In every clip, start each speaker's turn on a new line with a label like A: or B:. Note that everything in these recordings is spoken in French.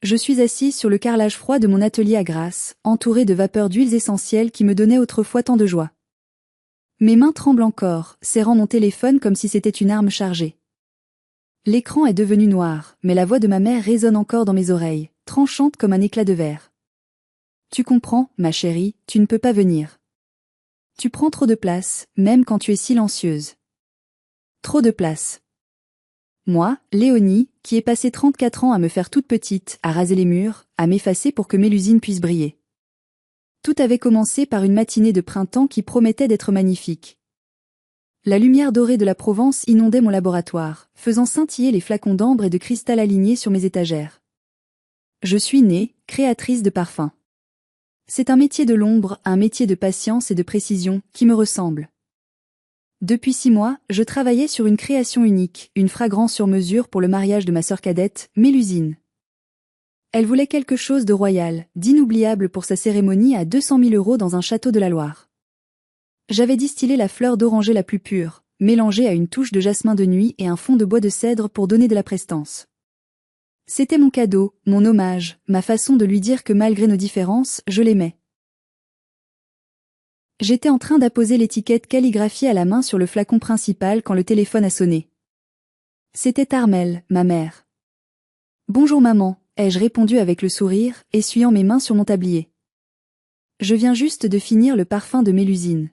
A: Je suis assise sur le carrelage froid de mon atelier à Grasse, entourée de vapeurs d'huiles essentielles qui me donnaient autrefois tant de joie. Mes mains tremblent encore, serrant mon téléphone comme si c'était une arme chargée. L'écran est devenu noir, mais la voix de ma mère résonne encore dans mes oreilles, tranchante comme un éclat de verre. Tu comprends, ma chérie, tu ne peux pas venir. Tu prends trop de place, même quand tu es silencieuse. Trop de place. Moi, Léonie, qui ai passé 34 ans à me faire toute petite, à raser les murs, à m'effacer pour que Mélusine puisse briller. Tout avait commencé par une matinée de printemps qui promettait d'être magnifique. La lumière dorée de la Provence inondait mon laboratoire, faisant scintiller les flacons d'ambre et de cristal alignés sur mes étagères. Je suis née, créatrice de parfums. C'est un métier de l'ombre, un métier de patience et de précision, qui me ressemble. Depuis 6 mois, je travaillais sur une création unique, une fragrance sur mesure pour le mariage de ma sœur cadette, Mélusine. Elle voulait quelque chose de royal, d'inoubliable pour sa cérémonie à 200 000 € dans un château de la Loire. J'avais distillé la fleur d'oranger la plus pure, mélangée à une touche de jasmin de nuit et un fond de bois de cèdre pour donner de la prestance. C'était mon cadeau, mon hommage, ma façon de lui dire que malgré nos différences, je l'aimais. J'étais en train d'apposer l'étiquette calligraphiée à la main sur le flacon principal quand le téléphone a sonné. C'était Armelle, ma mère. « Bonjour maman », ai-je répondu avec le sourire, essuyant mes mains sur mon tablier. Je viens juste de finir le parfum de Mélusine.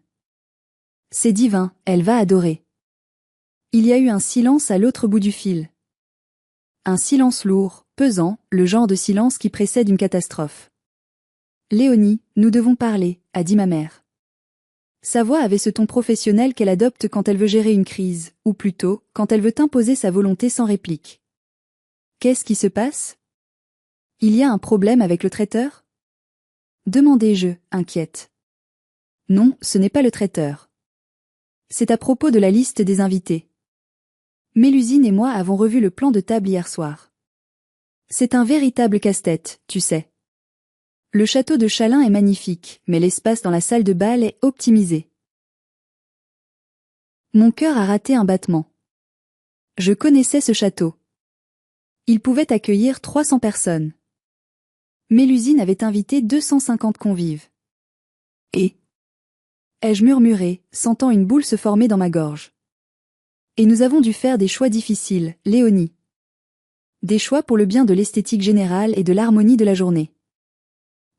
A: C'est divin, elle va adorer. Il y a eu un silence à l'autre bout du fil. Un silence lourd, pesant, le genre de silence qui précède une catastrophe. Léonie, nous devons parler, a dit ma mère. Sa voix avait ce ton professionnel qu'elle adopte quand elle veut gérer une crise, ou plutôt, quand elle veut imposer sa volonté sans réplique. Qu'est-ce qui se passe? Il y a un problème avec le traiteur? Demandai-je, inquiète. Non, ce n'est pas le traiteur. C'est à propos de la liste des invités. Mélusine et moi avons revu le plan de table hier soir. C'est un véritable casse-tête, tu sais. Le château de Chalain est magnifique, mais l'espace dans la salle de bal est optimisé. Mon cœur a raté un battement. Je connaissais ce château. Il pouvait accueillir 300 personnes. Mélusine avait invité 250 convives. Et ai-je murmuré, sentant une boule se former dans ma gorge. Et nous avons dû faire des choix difficiles, Léonie. Des choix pour le bien de l'esthétique générale et de l'harmonie de la journée.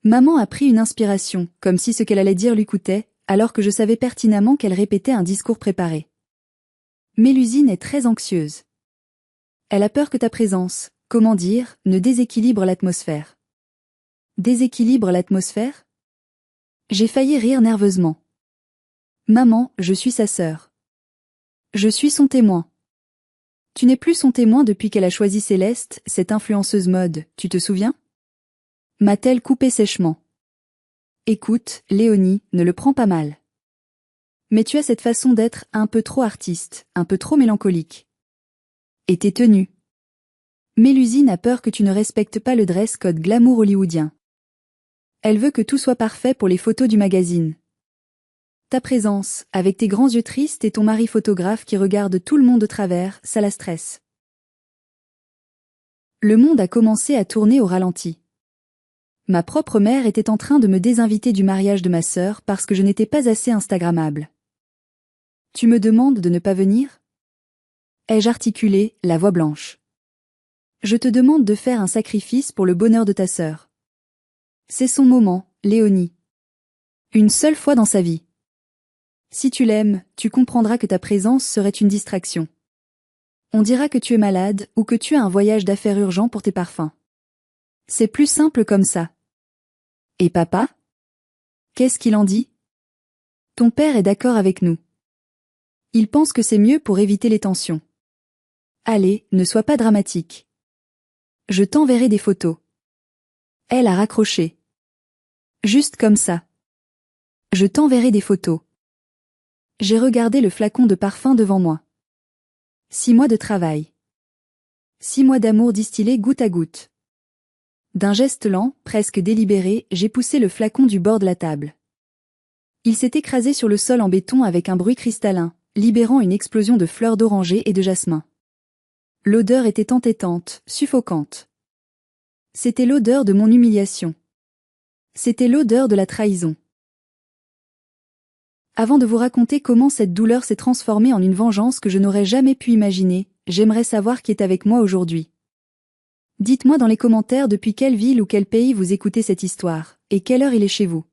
A: Maman a pris une inspiration, comme si ce qu'elle allait dire lui coûtait, alors que je savais pertinemment qu'elle répétait un discours préparé. Mélusine est très anxieuse. Elle a peur que ta présence, comment dire, ne déséquilibre l'atmosphère. Déséquilibre l'atmosphère? J'ai failli rire nerveusement. Maman, je suis sa sœur. Je suis son témoin. Tu n'es plus son témoin depuis qu'elle a choisi Céleste, cette influenceuse mode, tu te souviens? M'a-t-elle coupé sèchement. Écoute, Léonie, ne le prends pas mal. Mais tu as cette façon d'être un peu trop artiste, un peu trop mélancolique. Et tes tenues. Mélusine a peur que tu ne respectes pas le dress code glamour hollywoodien. Elle veut que tout soit parfait pour les photos du magazine. Ta présence, avec tes grands yeux tristes et ton mari photographe qui regarde tout le monde de travers, ça la stresse. Le monde a commencé à tourner au ralenti. Ma propre mère était en train de me désinviter du mariage de ma sœur parce que je n'étais pas assez instagrammable. Tu me demandes de ne pas venir? Ai-je articulé, la voix blanche. Je te demande de faire un sacrifice pour le bonheur de ta sœur. C'est son moment, Léonie. Une seule fois dans sa vie. Si tu l'aimes, tu comprendras que ta présence serait une distraction. On dira que tu es malade ou que tu as un voyage d'affaires urgent pour tes parfums. C'est plus simple comme ça. Et papa? Qu'est-ce qu'il en dit? Ton père est d'accord avec nous. Il pense que c'est mieux pour éviter les tensions. Allez, ne sois pas dramatique. Je t'enverrai des photos. Elle a raccroché. Juste comme ça. Je t'enverrai des photos. J'ai regardé le flacon de parfum devant moi. 6 mois de travail. 6 mois d'amour distillé goutte à goutte. D'un geste lent, presque délibéré, j'ai poussé le flacon du bord de la table. Il s'est écrasé sur le sol en béton avec un bruit cristallin, libérant une explosion de fleurs d'oranger et de jasmin. L'odeur était entêtante, suffocante. C'était l'odeur de mon humiliation. C'était l'odeur de la trahison. Avant de vous raconter comment cette douleur s'est transformée en une vengeance que je n'aurais jamais pu imaginer, j'aimerais savoir qui est avec moi aujourd'hui. Dites-moi dans les commentaires depuis quelle ville ou quel pays vous écoutez cette histoire, et quelle heure il est chez vous.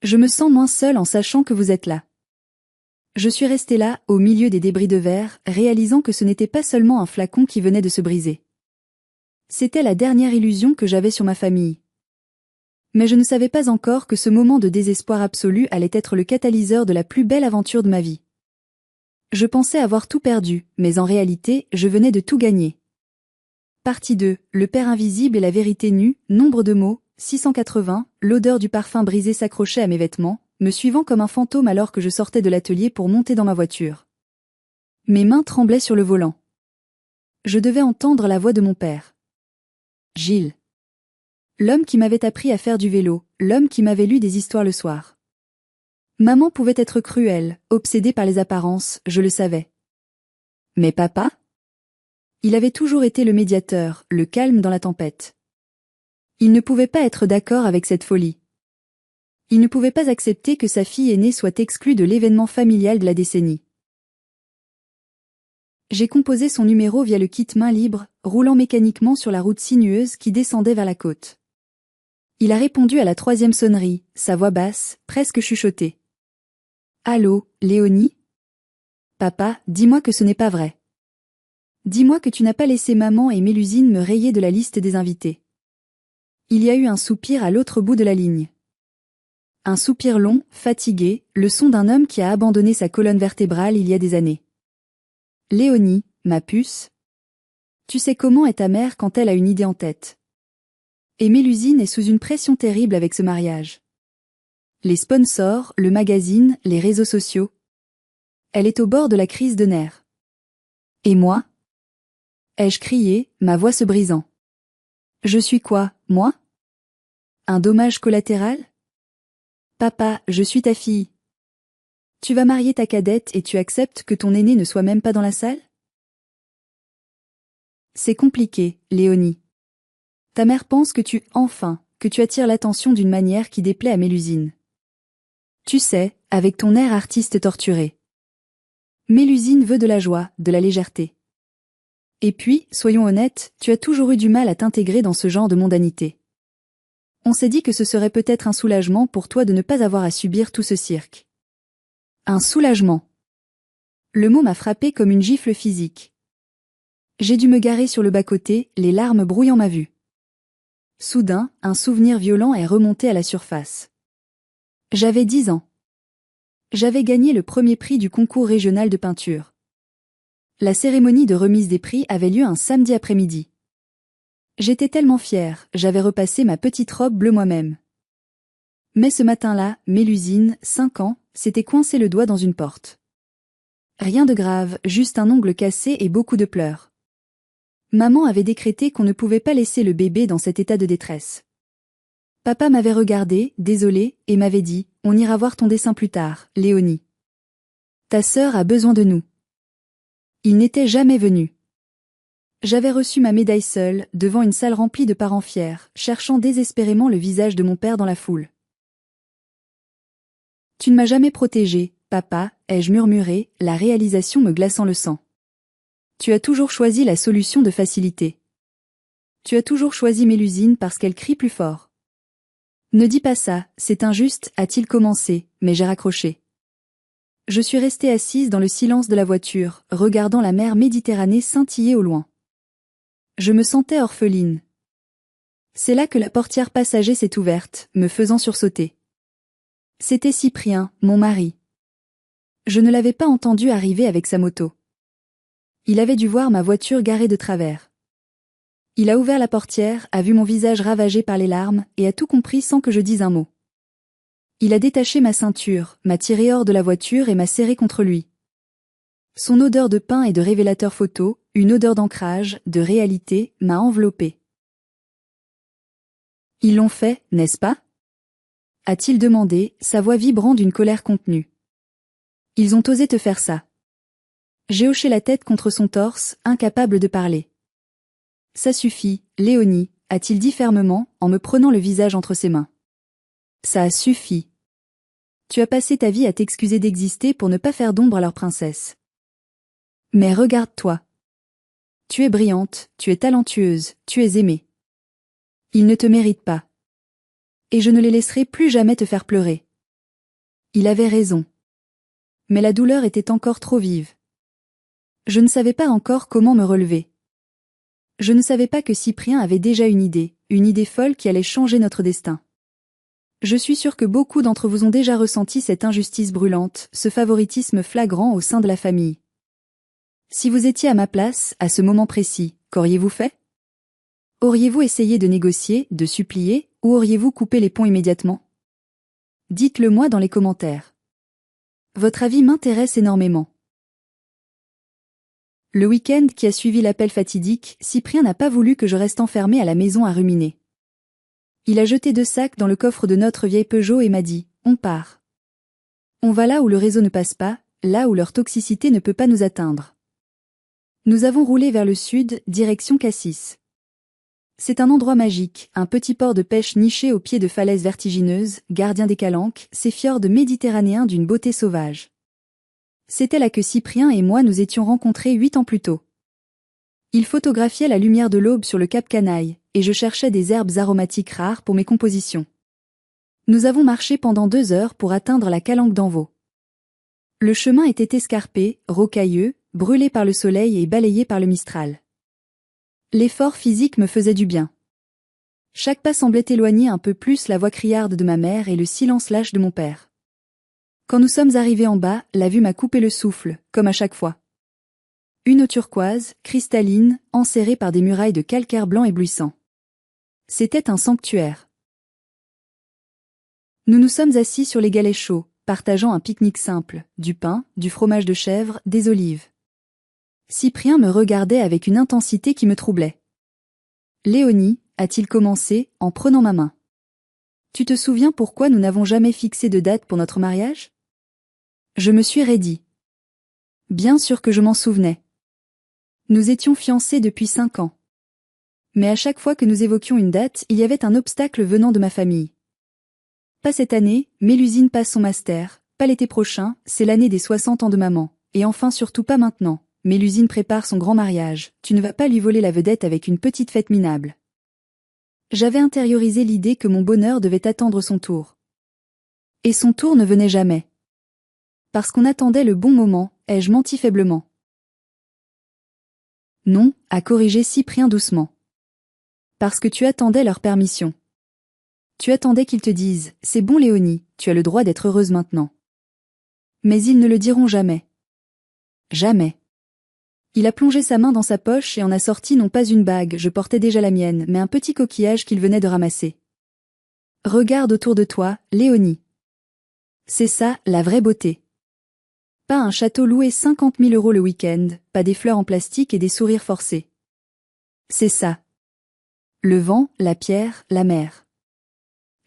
A: Je me sens moins seule en sachant que vous êtes là. Je suis restée là, au milieu des débris de verre, réalisant que ce n'était pas seulement un flacon qui venait de se briser. C'était la dernière illusion que j'avais sur ma famille. Mais je ne savais pas encore que ce moment de désespoir absolu allait être le catalyseur de la plus belle aventure de ma vie. Je pensais avoir tout perdu, mais en réalité, je venais de tout gagner. Partie 2, le père invisible et la vérité nue, nombre de mots, 680, l'odeur du parfum brisé s'accrochait à mes vêtements, me suivant comme un fantôme alors que je sortais de l'atelier pour monter dans ma voiture. Mes mains tremblaient sur le volant. Je devais entendre la voix de mon père. Gilles. L'homme qui m'avait appris à faire du vélo, l'homme qui m'avait lu des histoires le soir. Maman pouvait être cruelle, obsédée par les apparences, je le savais. Mais papa? Il avait toujours été le médiateur, le calme dans la tempête. Il ne pouvait pas être d'accord avec cette folie. Il ne pouvait pas accepter que sa fille aînée soit exclue de l'événement familial de la décennie. J'ai composé son numéro via le kit main libre, roulant mécaniquement sur la route sinueuse qui descendait vers la côte. Il a répondu à la 3e sonnerie, sa voix basse, presque chuchotée. Allô, Léonie? Papa, dis-moi que ce n'est pas vrai. Dis-moi que tu n'as pas laissé maman et Mélusine me rayer de la liste des invités. Il y a eu un soupir à l'autre bout de la ligne. Un soupir long, fatigué, le son d'un homme qui a abandonné sa colonne vertébrale il y a des années. Léonie, ma puce. Tu sais comment est ta mère quand elle a une idée en tête. Et Mélusine est sous une pression terrible avec ce mariage. Les sponsors, le magazine, les réseaux sociaux. Elle est au bord de la crise de nerfs. Et moi? Ai-je crié, ma voix se brisant. Je suis quoi, moi? Un dommage collatéral? Papa, je suis ta fille. Tu vas marier ta cadette et tu acceptes que ton aîné ne soit même pas dans la salle? C'est compliqué, Léonie. Ta mère pense que que tu attires l'attention d'une manière qui déplaît à Mélusine. Tu sais, avec ton air artiste torturé. Mélusine veut de la joie, de la légèreté. Et puis, soyons honnêtes, tu as toujours eu du mal à t'intégrer dans ce genre de mondanité. On s'est dit que ce serait peut-être un soulagement pour toi de ne pas avoir à subir tout ce cirque. Un soulagement. Le mot m'a frappé comme une gifle physique. J'ai dû me garer sur le bas-côté, les larmes brouillant ma vue. Soudain, un souvenir violent est remonté à la surface. J'avais 10 ans. J'avais gagné le premier prix du concours régional de peinture. La cérémonie de remise des prix avait lieu un samedi après-midi. J'étais tellement fière, j'avais repassé ma petite robe bleue moi-même. Mais ce matin-là, Mélusine, 5 ans, s'était coincé le doigt dans une porte. Rien de grave, juste un ongle cassé et beaucoup de pleurs. Maman avait décrété qu'on ne pouvait pas laisser le bébé dans cet état de détresse. Papa m'avait regardé, désolé, et m'avait dit, on ira voir ton dessin plus tard, Léonie. Ta sœur a besoin de nous. Il n'était jamais venu. J'avais reçu ma médaille seule, devant une salle remplie de parents fiers, cherchant désespérément le visage de mon père dans la foule. Tu ne m'as jamais protégée, papa, ai-je murmuré, la réalisation me glaçant le sang. Tu as toujours choisi la solution de facilité. Tu as toujours choisi Mélusine parce qu'elle crie plus fort. Ne dis pas ça, c'est injuste, a-t-il commencé, mais j'ai raccroché. Je suis restée assise dans le silence de la voiture, regardant la mer Méditerranée scintiller au loin. Je me sentais orpheline. C'est là que la portière passager s'est ouverte, me faisant sursauter. C'était Cyprien, mon mari. Je ne l'avais pas entendu arriver avec sa moto. Il avait dû voir ma voiture garée de travers. Il a ouvert la portière, a vu mon visage ravagé par les larmes, et a tout compris sans que je dise un mot. Il a détaché ma ceinture, m'a tiré hors de la voiture et m'a serré contre lui. Son odeur de pain et de révélateur photo, une odeur d'ancrage, de réalité, m'a enveloppée. Ils l'ont fait, n'est-ce pas? A-t-il demandé, sa voix vibrant d'une colère contenue. Ils ont osé te faire ça. J'ai hoché la tête contre son torse, incapable de parler. Ça suffit, Léonie, a-t-il dit fermement, en me prenant le visage entre ses mains. Ça a suffi. Tu as passé ta vie à t'excuser d'exister pour ne pas faire d'ombre à leur princesse. Mais regarde-toi. Tu es brillante, tu es talentueuse, tu es aimée. Ils ne te méritent pas. Et je ne les laisserai plus jamais te faire pleurer. Il avait raison. Mais la douleur était encore trop vive. Je ne savais pas encore comment me relever. Je ne savais pas que Cyprien avait déjà une idée folle qui allait changer notre destin. Je suis sûre que beaucoup d'entre vous ont déjà ressenti cette injustice brûlante, ce favoritisme flagrant au sein de la famille. Si vous étiez à ma place, à ce moment précis, qu'auriez-vous fait? Auriez-vous essayé de négocier, de supplier, ou auriez-vous coupé les ponts immédiatement? Dites-le moi dans les commentaires. Votre avis m'intéresse énormément. Le week-end qui a suivi l'appel fatidique, Cyprien n'a pas voulu que je reste enfermée à la maison à ruminer. Il a jeté 2 sacs dans le coffre de notre vieille Peugeot et m'a dit « On part. On va là où le réseau ne passe pas, là où leur toxicité ne peut pas nous atteindre. » Nous avons roulé vers le sud, direction Cassis. C'est un endroit magique, un petit port de pêche niché au pied de falaises vertigineuses, gardien des calanques, ces fjords méditerranéens d'une beauté sauvage. C'était là que Cyprien et moi nous étions rencontrés 8 ans plus tôt. Il photographiait la lumière de l'aube sur le cap Canaille, et je cherchais des herbes aromatiques rares pour mes compositions. Nous avons marché pendant 2 heures pour atteindre la calanque d'Envaux. Le chemin était escarpé, rocailleux, brûlé par le soleil et balayé par le Mistral. L'effort physique me faisait du bien. Chaque pas semblait éloigner un peu plus la voix criarde de ma mère et le silence lâche de mon père. Quand nous sommes arrivés en bas, la vue m'a coupé le souffle, comme à chaque fois. Une eau turquoise, cristalline, enserrée par des murailles de calcaire blanc éblouissant. C'était un sanctuaire. Nous nous sommes assis sur les galets chauds, partageant un pique-nique simple, du pain, du fromage de chèvre, des olives. Cyprien me regardait avec une intensité qui me troublait. « Léonie, a-t-il commencé, en prenant ma main. Tu te souviens pourquoi nous n'avons jamais fixé de date pour notre mariage ? » Je me suis raidie. Bien sûr que je m'en souvenais. Nous étions fiancés depuis 5 ans. Mais à chaque fois que nous évoquions une date, il y avait un obstacle venant de ma famille. Pas cette année, Mélusine passe son master, pas l'été prochain, c'est l'année des 60 ans de maman, et enfin surtout pas maintenant, Mélusine prépare son grand mariage, tu ne vas pas lui voler la vedette avec une petite fête minable. J'avais intériorisé l'idée que mon bonheur devait attendre son tour. Et son tour ne venait jamais. Parce qu'on attendait le bon moment, ai-je menti faiblement. Non, a corrigé Cyprien doucement. Parce que tu attendais leur permission. Tu attendais qu'ils te disent « C'est bon Léonie, tu as le droit d'être heureuse maintenant. » Mais ils ne le diront jamais. Jamais. Il a plongé sa main dans sa poche et en a sorti non pas une bague, je portais déjà la mienne, mais un petit coquillage qu'il venait de ramasser. Regarde autour de toi, Léonie. C'est ça, la vraie beauté. Pas un château loué 50 000 € le week-end, pas des fleurs en plastique et des sourires forcés. C'est ça. Le vent, la pierre, la mer.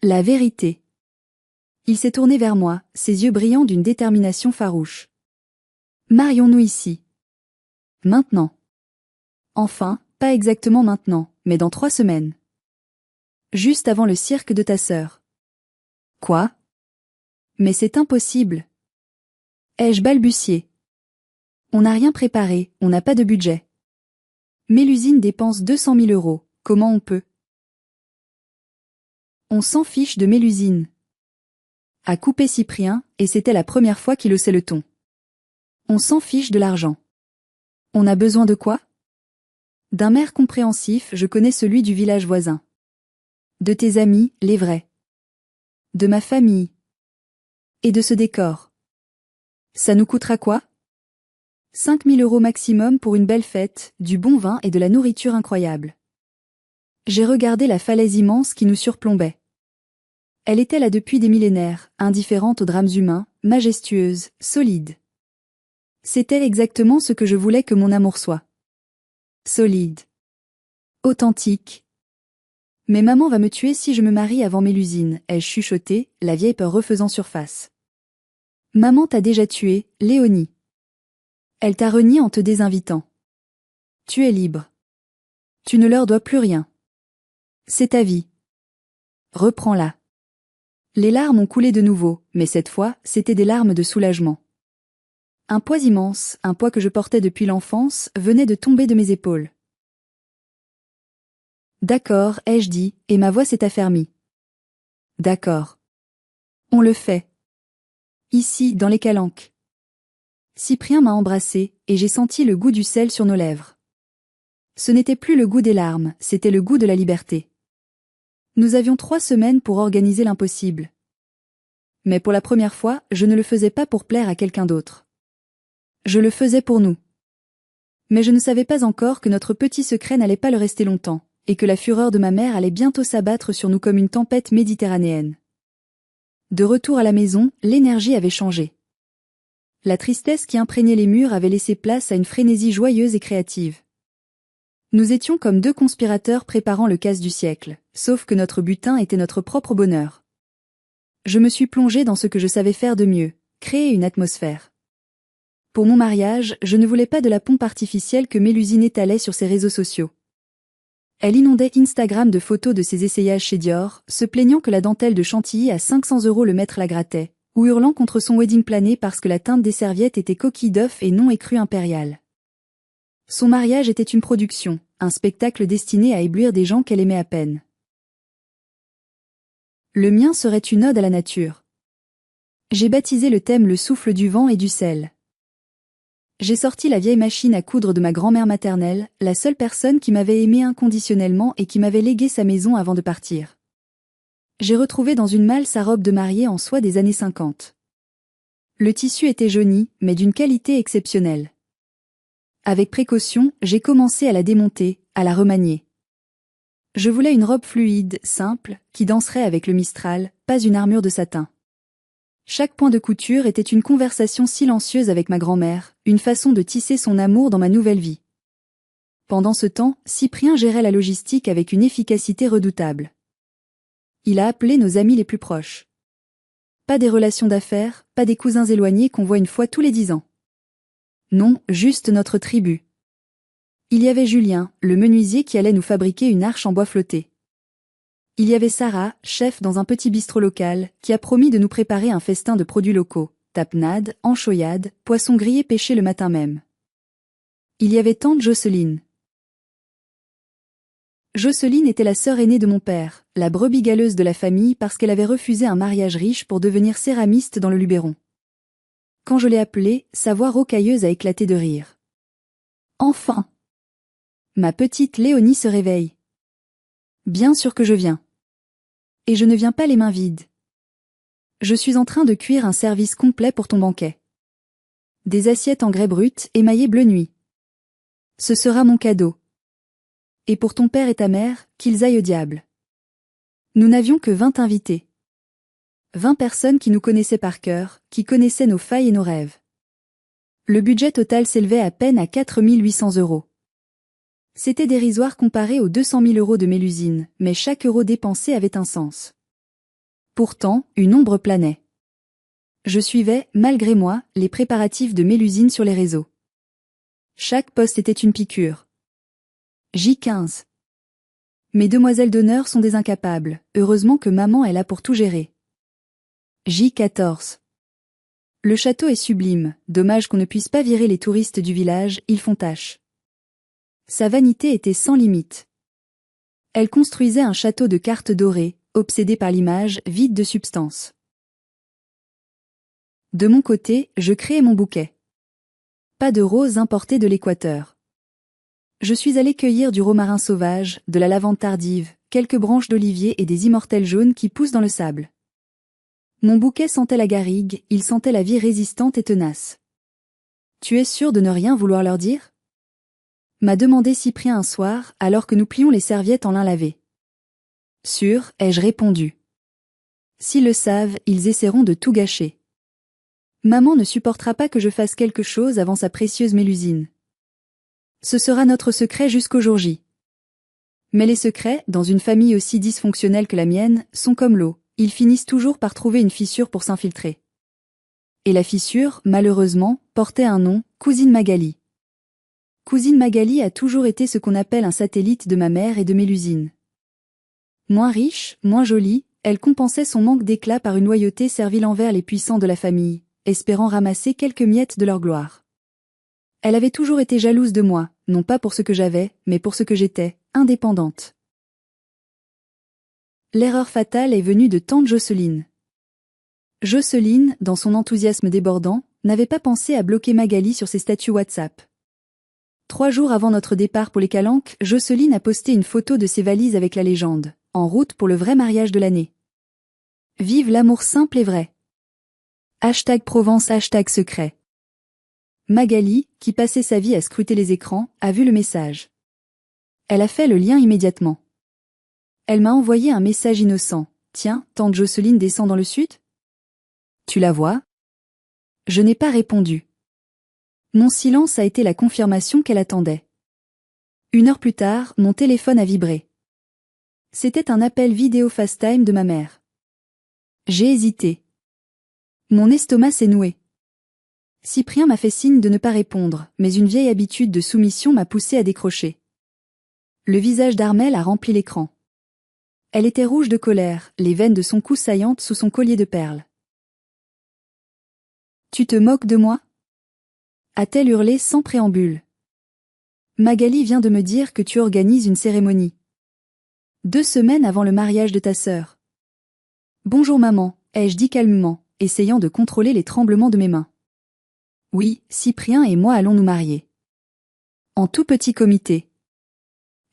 A: La vérité. Il s'est tourné vers moi, ses yeux brillants d'une détermination farouche. Marions-nous ici. Maintenant. Enfin, pas exactement maintenant, mais dans 3 semaines. Juste avant le cirque de ta sœur. Quoi? Mais c'est impossible. Ai-je balbutié. On n'a rien préparé, on n'a pas de budget. Mélusine dépense 200 000 €, comment on peut? On s'en fiche de Mélusine. A coupé Cyprien, et c'était la première fois qu'il haussait le ton. On s'en fiche de l'argent. On a besoin de quoi? D'un maire compréhensif, je connais celui du village voisin. De tes amis, les vrais. De ma famille. Et de ce décor. Ça nous coûtera quoi? 5 000 € maximum pour une belle fête, du bon vin et de la nourriture incroyable. J'ai regardé la falaise immense qui nous surplombait. Elle était là depuis des millénaires, indifférente aux drames humains, majestueuse, solide. C'était exactement ce que je voulais que mon amour soit. Solide. Authentique. Mais maman va me tuer si je me marie avant Mélusine, ai-je chuchoté, la vieille peur refaisant surface. Maman t'a déjà tué, Léonie. Elle t'a renié en te désinvitant. Tu es libre. Tu ne leur dois plus rien. C'est ta vie. Reprends-la. Les larmes ont coulé de nouveau, mais cette fois, c'étaient des larmes de soulagement. Un poids immense, un poids que je portais depuis l'enfance, venait de tomber de mes épaules. D'accord, ai-je dit, et ma voix s'est affermie. D'accord. On le fait. Ici, dans les calanques. Cyprien m'a embrassé, et j'ai senti le goût du sel sur nos lèvres. Ce n'était plus le goût des larmes, c'était le goût de la liberté. Nous avions 3 semaines pour organiser l'impossible. Mais pour la première fois, je ne le faisais pas pour plaire à quelqu'un d'autre. Je le faisais pour nous. Mais je ne savais pas encore que notre petit secret n'allait pas le rester longtemps, et que la fureur de ma mère allait bientôt s'abattre sur nous comme une tempête méditerranéenne. De retour à la maison, l'énergie avait changé. La tristesse qui imprégnait les murs avait laissé place à une frénésie joyeuse et créative. Nous étions comme 2 conspirateurs préparant le casse du siècle, sauf que notre butin était notre propre bonheur. Je me suis plongée dans ce que je savais faire de mieux, créer une atmosphère. Pour mon mariage, je ne voulais pas de la pompe artificielle que Mélusine étalait sur ses réseaux sociaux. Elle inondait Instagram de photos de ses essayages chez Dior, se plaignant que la dentelle de Chantilly à 500 € le mètre la grattait, ou hurlant contre son wedding plané parce que la teinte des serviettes était coquille d'œuf et non écrue impériale. Son mariage était une production, un spectacle destiné à éblouir des gens qu'elle aimait à peine. Le mien serait une ode à la nature. J'ai baptisé le thème le souffle du vent et du sel. J'ai sorti la vieille machine à coudre de ma grand-mère maternelle, la seule personne qui m'avait aimé inconditionnellement et qui m'avait légué sa maison avant de partir. J'ai retrouvé dans une malle sa robe de mariée en soie des années 50. Le tissu était jauni, mais d'une qualité exceptionnelle. Avec précaution, j'ai commencé à la démonter, à la remanier. Je voulais une robe fluide, simple, qui danserait avec le Mistral, pas une armure de satin. Chaque point de couture était une conversation silencieuse avec ma grand-mère, une façon de tisser son amour dans ma nouvelle vie. Pendant ce temps, Cyprien gérait la logistique avec une efficacité redoutable. Il a appelé nos amis les plus proches. Pas des relations d'affaires, pas des cousins éloignés qu'on voit une fois tous les 10 ans. Non, juste notre tribu. Il y avait Julien, le menuisier qui allait nous fabriquer une arche en bois flotté. Il y avait Sarah, chef dans un petit bistrot local, qui a promis de nous préparer un festin de produits locaux, tapenade, anchoyade, poissons grillés pêchés le matin même. Il y avait tante Jocelyne. Jocelyne était la sœur aînée de mon père, la brebis galeuse de la famille parce qu'elle avait refusé un mariage riche pour devenir céramiste dans le Luberon. Quand je l'ai appelée, sa voix rocailleuse a éclaté de rire. Enfin! Ma petite Léonie se réveille. Bien sûr que je viens. Et je ne viens pas les mains vides. Je suis en train de cuire un service complet pour ton banquet. Des assiettes en grès brut émaillées bleu nuit. Ce sera mon cadeau. Et pour ton père et ta mère, qu'ils aillent au diable. Nous n'avions que 20 invités. 20 personnes qui nous connaissaient par cœur, qui connaissaient nos failles et nos rêves. Le budget total s'élevait à peine à 4 800 €. C'était dérisoire comparé aux 200 000 € de Mélusine, mais chaque euro dépensé avait un sens. Pourtant, une ombre planait. Je suivais, malgré moi, les préparatifs de Mélusine sur les réseaux. Chaque poste était une piqûre. J15. Mes demoiselles d'honneur sont des incapables, heureusement que maman est là pour tout gérer. J14. Le château est sublime, dommage qu'on ne puisse pas virer les touristes du village, ils font tâche. Sa vanité était sans limite. Elle construisait un château de cartes dorées, obsédée par l'image, vide de substance. De mon côté, je créais mon bouquet. Pas de roses importées de l'Équateur. Je suis allé cueillir du romarin sauvage, de la lavande tardive, quelques branches d'olivier et des immortelles jaunes qui poussent dans le sable. Mon bouquet sentait la garrigue, il sentait la vie résistante et tenace. Tu es sûr de ne rien vouloir leur dire ? M'a demandé Cyprien un soir, alors que nous plions les serviettes en lin lavé. Sûr, ai-je répondu. S'ils le savent, ils essaieront de tout gâcher. Maman ne supportera pas que je fasse quelque chose avant sa précieuse Mélusine. Ce sera notre secret jusqu'au jour J. Mais les secrets, dans une famille aussi dysfonctionnelle que la mienne, sont comme l'eau, ils finissent toujours par trouver une fissure pour s'infiltrer. Et la fissure, malheureusement, portait un nom, Cousine Magali. Cousine Magali a toujours été ce qu'on appelle un satellite de ma mère et de Mélusine. Moins riche, moins jolie, elle compensait son manque d'éclat par une loyauté servile envers les puissants de la famille, espérant ramasser quelques miettes de leur gloire. Elle avait toujours été jalouse de moi, non pas pour ce que j'avais, mais pour ce que j'étais, indépendante. L'erreur fatale est venue de tante Jocelyne. Jocelyne, dans son enthousiasme débordant, n'avait pas pensé à bloquer Magali sur ses statuts WhatsApp. 3 jours avant notre départ pour les Calanques, Jocelyne a posté une photo de ses valises avec la légende « En route pour le vrai mariage de l'année ». Vive l'amour simple et vrai. #Provence #secret. Magali, qui passait sa vie à scruter les écrans, a vu le message. Elle a fait le lien immédiatement. Elle m'a envoyé un message innocent. « Tiens, tante Jocelyne descend dans le sud ? Tu la vois ? » Je n'ai pas répondu. Mon silence a été la confirmation qu'elle attendait. 1 heure plus tard, mon téléphone a vibré. C'était un appel vidéo FaceTime de ma mère. J'ai hésité. Mon estomac s'est noué. Cyprien m'a fait signe de ne pas répondre, mais une vieille habitude de soumission m'a poussé à décrocher. Le visage d'Armelle a rempli l'écran. Elle était rouge de colère, les veines de son cou saillantes sous son collier de perles. « Tu te moques de moi ?» a-t-elle hurlé sans préambule. Magali vient de me dire que tu organises une cérémonie. 2 semaines avant le mariage de ta sœur. Bonjour maman, ai-je dit calmement, essayant de contrôler les tremblements de mes mains. Oui, Cyprien et moi allons nous marier. En tout petit comité.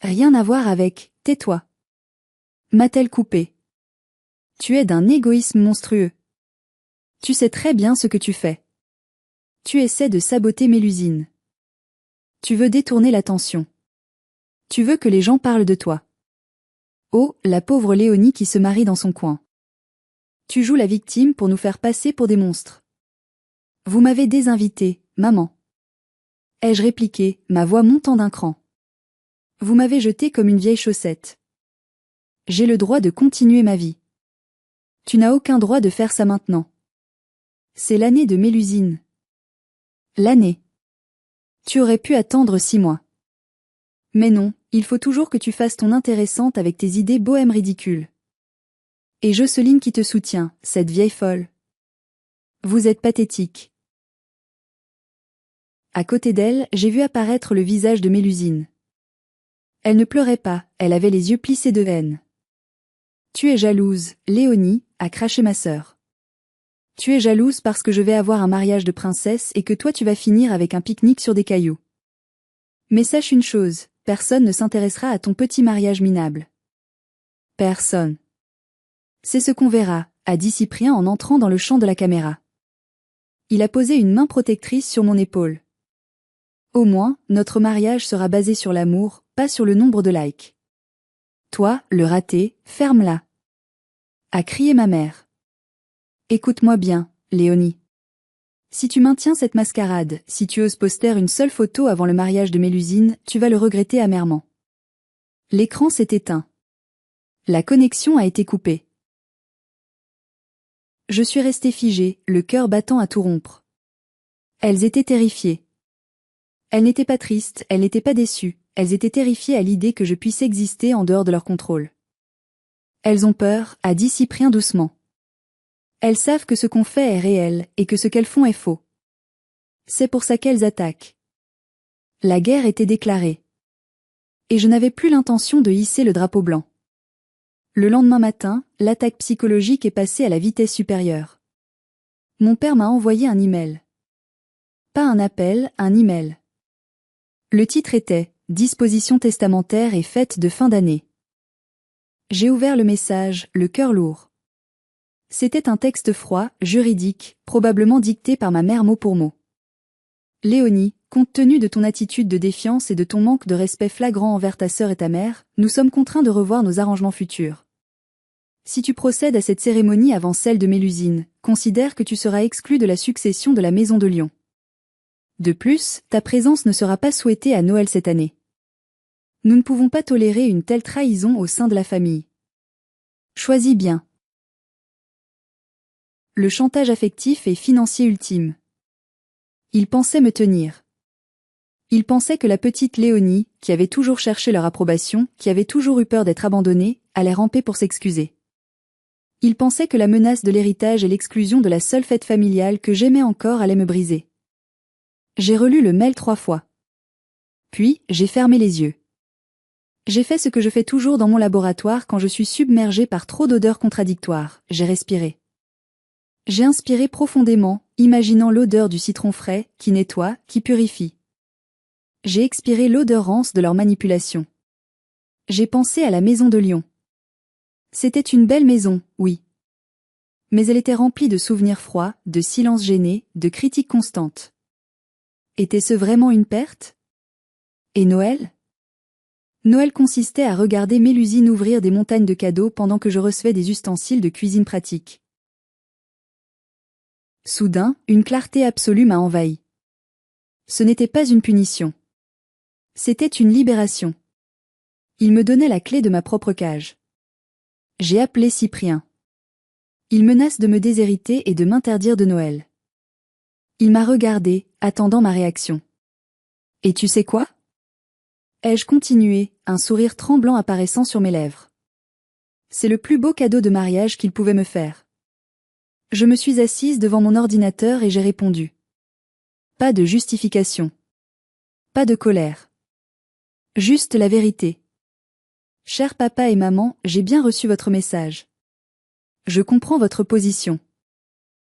A: Rien à voir avec « tais-toi ». M'a-t-elle coupé. Tu es d'un égoïsme monstrueux. Tu sais très bien ce que tu fais. Tu essaies de saboter Mélusine. Tu veux détourner l'attention. Tu veux que les gens parlent de toi. Oh, la pauvre Léonie qui se marie dans son coin. Tu joues la victime pour nous faire passer pour des monstres. Vous m'avez désinvité, maman. Ai-je répliqué, ma voix montant d'un cran. Vous m'avez jeté comme une vieille chaussette. J'ai le droit de continuer ma vie. Tu n'as aucun droit de faire ça maintenant. C'est l'année de Mélusine. L'année. Tu aurais pu attendre 6 mois. Mais non, il faut toujours que tu fasses ton intéressante avec tes idées bohèmes ridicules. Et Jocelyne qui te soutient, cette vieille folle. Vous êtes pathétique. À côté d'elle, j'ai vu apparaître le visage de Mélusine. Elle ne pleurait pas, elle avait les yeux plissés de haine. Tu es jalouse, Léonie, a craché ma sœur. Tu es jalouse parce que je vais avoir un mariage de princesse et que toi tu vas finir avec un pique-nique sur des cailloux. Mais sache une chose, personne ne s'intéressera à ton petit mariage minable. Personne. C'est ce qu'on verra, a dit Cyprien en entrant dans le champ de la caméra. Il a posé une main protectrice sur mon épaule. Au moins, notre mariage sera basé sur l'amour, pas sur le nombre de likes. Toi, le raté, ferme-la. A crié ma mère. Écoute-moi bien, Léonie. Si tu maintiens cette mascarade, si tu oses poster une seule photo avant le mariage de Mélusine, tu vas le regretter amèrement. L'écran s'est éteint. La connexion a été coupée. Je suis restée figée, le cœur battant à tout rompre. Elles étaient terrifiées. Elles n'étaient pas tristes, elles n'étaient pas déçues, elles étaient terrifiées à l'idée que je puisse exister en dehors de leur contrôle. Elles ont peur, a dit Cyprien doucement. Elles savent que ce qu'on fait est réel, et que ce qu'elles font est faux. C'est pour ça qu'elles attaquent. La guerre était déclarée. Et je n'avais plus l'intention de hisser le drapeau blanc. Le lendemain matin, l'attaque psychologique est passée à la vitesse supérieure. Mon père m'a envoyé un email. Pas un appel, un email. Le titre était « Dispositions testamentaires et fêtes de fin d'année ». J'ai ouvert le message, le cœur lourd. C'était un texte froid, juridique, probablement dicté par ma mère mot pour mot. Léonie, compte tenu de ton attitude de défiance et de ton manque de respect flagrant envers ta sœur et ta mère, nous sommes contraints de revoir nos arrangements futurs. Si tu procèdes à cette cérémonie avant celle de Mélusine, considère que tu seras exclu de la succession de la Maison de Lyon. De plus, ta présence ne sera pas souhaitée à Noël cette année. Nous ne pouvons pas tolérer une telle trahison au sein de la famille. Choisis bien. Le chantage affectif et financier ultime. Il pensait me tenir. Ils pensaient que la petite Léonie, qui avait toujours cherché leur approbation, qui avait toujours eu peur d'être abandonnée, allait ramper pour s'excuser. Ils pensaient que la menace de l'héritage et l'exclusion de la seule fête familiale que j'aimais encore allait me briser. J'ai relu le mail 3 fois. Puis, j'ai fermé les yeux. J'ai fait ce que je fais toujours dans mon laboratoire quand je suis submergée par trop d'odeurs contradictoires, j'ai respiré. J'ai inspiré profondément, imaginant l'odeur du citron frais, qui nettoie, qui purifie. J'ai expiré l'odeur rance de leur manipulation. J'ai pensé à la maison de Lyon. C'était une belle maison, oui. Mais elle était remplie de souvenirs froids, de silences gênés, de critiques constantes. Était-ce vraiment une perte? Et Noël? Noël consistait à regarder Mélusine ouvrir des montagnes de cadeaux pendant que je recevais des ustensiles de cuisine pratique. Soudain, une clarté absolue m'a envahi. Ce n'était pas une punition. C'était une libération. Il me donnait la clé de ma propre cage. J'ai appelé Cyprien. Il menace de me déshériter et de m'interdire de Noël. Il m'a regardé, attendant ma réaction. Et tu sais quoi? Ai-je continué, un sourire tremblant apparaissant sur mes lèvres. C'est le plus beau cadeau de mariage qu'il pouvait me faire. Je me suis assise devant mon ordinateur et j'ai répondu. Pas de justification. Pas de colère. Juste la vérité. Cher papa et maman, j'ai bien reçu votre message. Je comprends votre position.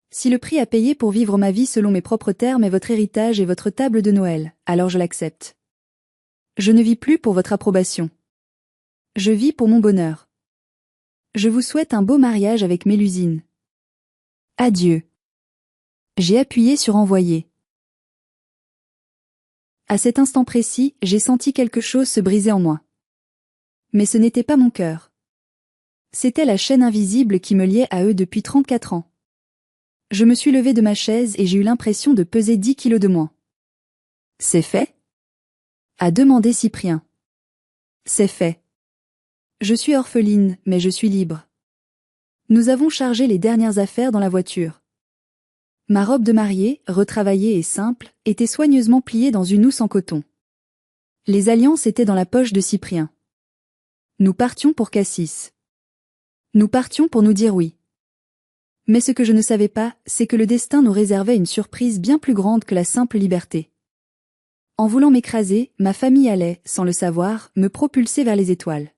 A: Si le prix à payer pour vivre ma vie selon mes propres termes est votre héritage et votre table de Noël, alors je l'accepte. Je ne vis plus pour votre approbation. Je vis pour mon bonheur. Je vous souhaite un beau mariage avec Mélusine. Adieu. J'ai appuyé sur envoyer. À cet instant précis, j'ai senti quelque chose se briser en moi. Mais ce n'était pas mon cœur. C'était la chaîne invisible qui me liait à eux depuis 34 ans. Je me suis levée de ma chaise et j'ai eu l'impression de peser 10 kilos de moins. C'est fait? A demandé Cyprien. C'est fait. Je suis orpheline, mais je suis libre. Nous avons chargé les dernières affaires dans la voiture. Ma robe de mariée, retravaillée et simple, était soigneusement pliée dans une housse en coton. Les alliances étaient dans la poche de Cyprien. Nous partions pour Cassis. Nous partions pour nous dire oui. Mais ce que je ne savais pas, c'est que le destin nous réservait une surprise bien plus grande que la simple liberté. En voulant m'écraser, ma famille allait, sans le savoir, me propulser vers les étoiles.